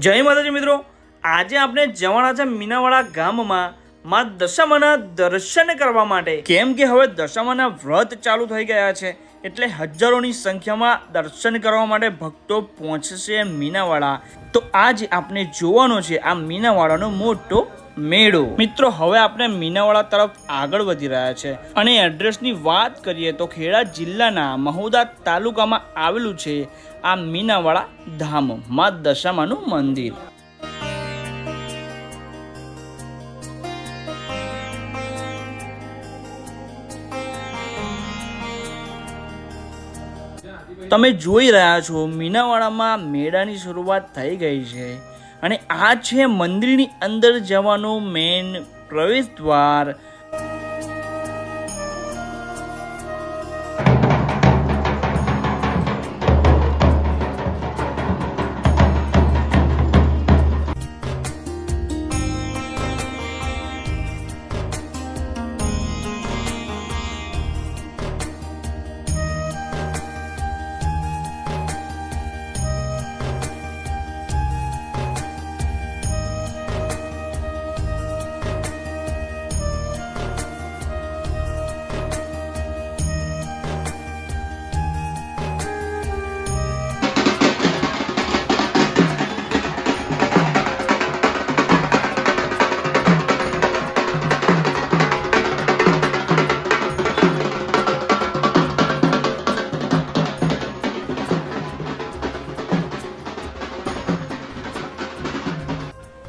જય માતાજી મિત્રો, આજે આપણે જવાના છે મીનાવાડા ગામમાં માં દશામાના દર્શન કરવા માટે। કેમ કે હવે દશામાના વ્રત ચાલુ થઈ ગયા છે, એટલે હજારોની સંખ્યામાં દર્શન કરવા માટે ભક્તો પહોંચશે મીનાવાડા। તો આજે આપણે જોવાનો છે આ મીનાવાડાનો મોટો મેળો। મિત્રો, હવે આપણે મીનાવાડા તરફ આગળ વધી રહ્યા છે અને એડ્રેસની વાત કરીએ તો ખેડા જિલ્લાના મહુધા તાલુકામાં આવેલું છે આ મીનાવાડા ધામ માં દશામાનું મંદિર। તમે જોઈ રહ્યા છો મીનાવાડામાં મેળાની શરૂઆત થઈ ગઈ છે અને આ છે મંદિરની અંદર જવાનો મેન પ્રવેશ દ્વાર।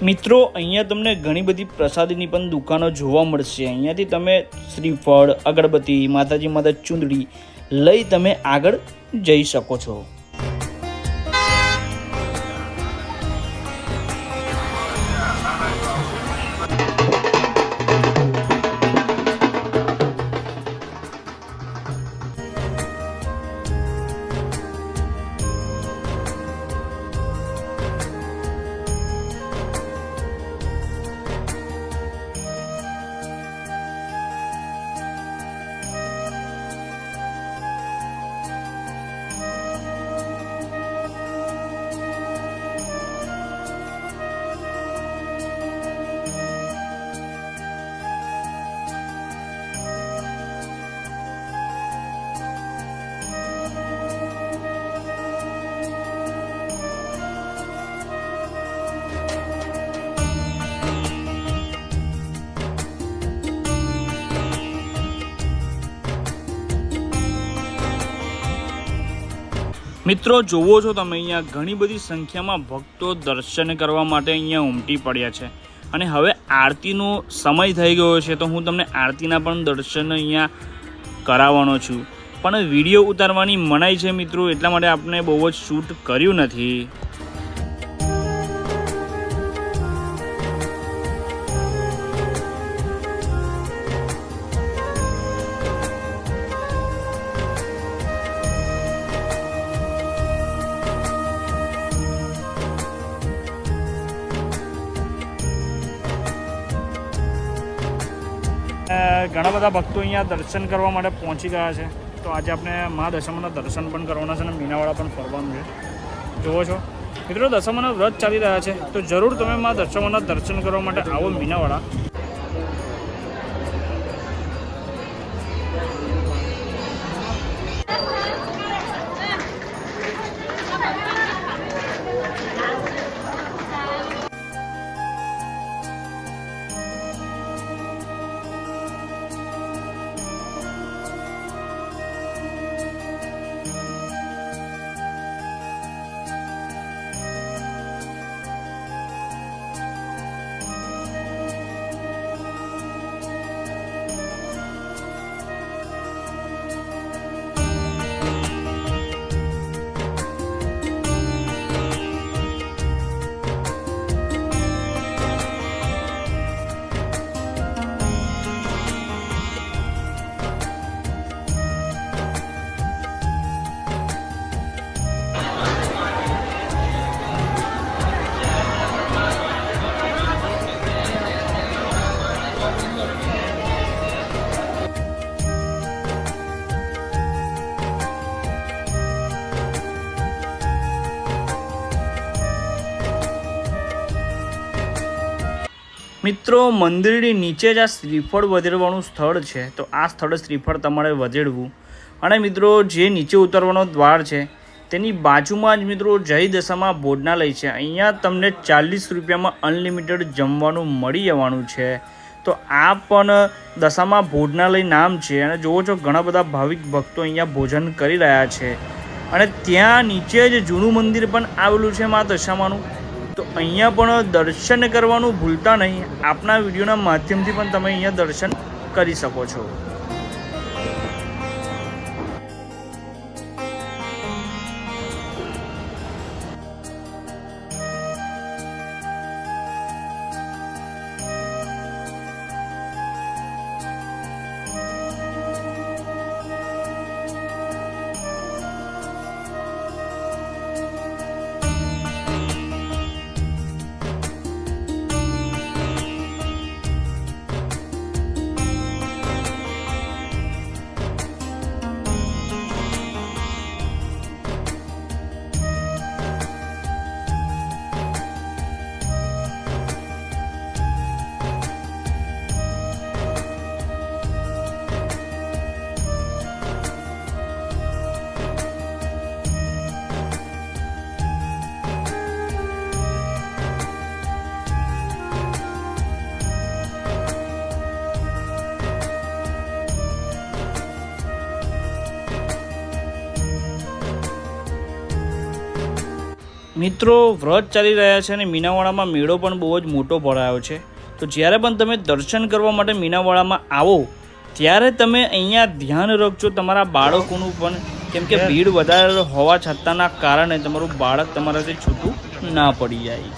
મિત્રો, અહીંયા તમને ઘણી બધી પ્રસાદીની પણ દુકાનો જોવા મળશે। અહીંયાથી તમે શ્રીફળ, અગરબત્તી, માતાજી માતા ચૂંદડી લઈ તમે આગળ જઈ શકો છો। મિત્રો, જોવો છો તમે અહીંયા ઘણી બધી સંખ્યામાં ભક્તો દર્શન કરવા માટે અહીંયા ઉમટી પડ્યા છે અને હવે આરતીનો સમય થઈ ગયો છે, તો હું તમને આરતીના પણ દર્શન અહીંયા કરાવવાનો છું, પણ વિડીયો ઉતારવાની મનાઈ છે મિત્રો, એટલા માટે આપણે બહુ જ શૂટ કર્યું નથી। ઘણા બધા ભક્તો અહીંયા દર્શન કરવા માટે પહોંચી ગયા છે, તો આજે આપણે મા દશામાના દર્શન પણ કરવાના છે અને મીનાવાડા પણ ફરવાનું છે। જુઓ છો મિત્રો, દશામાના વ્રત ચાલી રહ્યા છે, તો જરૂર તમે મા દશામાના દર્શન કરવા માટે આવો મીનાવાડા। મિત્રો મંદિરની નીચે જ આ શ્રીફળ વધેરવાનું સ્થળ છે, તો આ સ્થળે શ્રીફળ તમારે વધેરવું. અને મિત્રો જે નીચે ઉતરવાનો દ્વાર છે તેની બાજુમાં જ મિત્રો જય દશામાં ભોજનાલય છે. અહીંયા તમને 40 રૂપિયામાં અનલિમિટેડ જમવાનું મળી જવાનું છે. તો આ પણ દશામાં ભોજનાલય નામ છે અને જુઓ છો ઘણા બધા ભાવિક ભક્તો અહીંયા ભોજન કરી રહ્યા છે. અને ત્યાં નીચે જ જૂનું મંદિર પણ આવેલું છે મા દશામાનું. તો અહીંયા પણ દર્શન કરવાનું ભૂલતા નહીં. આપના વિડીયોના માધ્યમથી પણ તમે અહીંયા દર્શન કરી શકો છો. મિત્રો વ્રત ચાલી રહ્યા છે અને મીનાવાડામાં મેળો પણ બહુ જ મોટો ભરાયો છે. તો જ્યારે પણ તમે દર્શન કરવા માટે મીનાવાડામાં આવો ત્યારે તમે અહીંયા ધ્યાન રાખજો તમારા બાળકોનું પણ, કેમ કે ભીડ વધારે હોવા છતાંના કારણે તમારું બાળક તમારાથી છૂટું ના પડી જાય.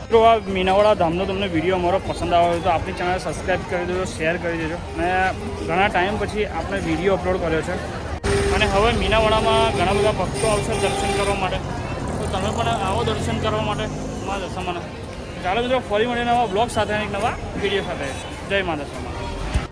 મિત્રો આ મીનાવાડા ધામનો તમને વિડીયો અમારો પસંદ આવ્યો હોય તો આપણી ચેનલ સબસ્ક્રાઈબ કરી દેજો, શેર કરી દેજો. અને ઘણા ટાઈમ પછી આપણે વિડીયો અપલોડ કર્યો છે અને હવે મીનાવાડામાં ઘણા બધા ભક્તો આવશે દર્શન કરવા માટે. તમે પણ આવો દર્શન કરવા માટે મા દશામાના. ચાલો મિત્રો ફરી મળીને નવા બ્લોગ સાથે એક નવા વિડીયો સાથે. જય મા દશામા.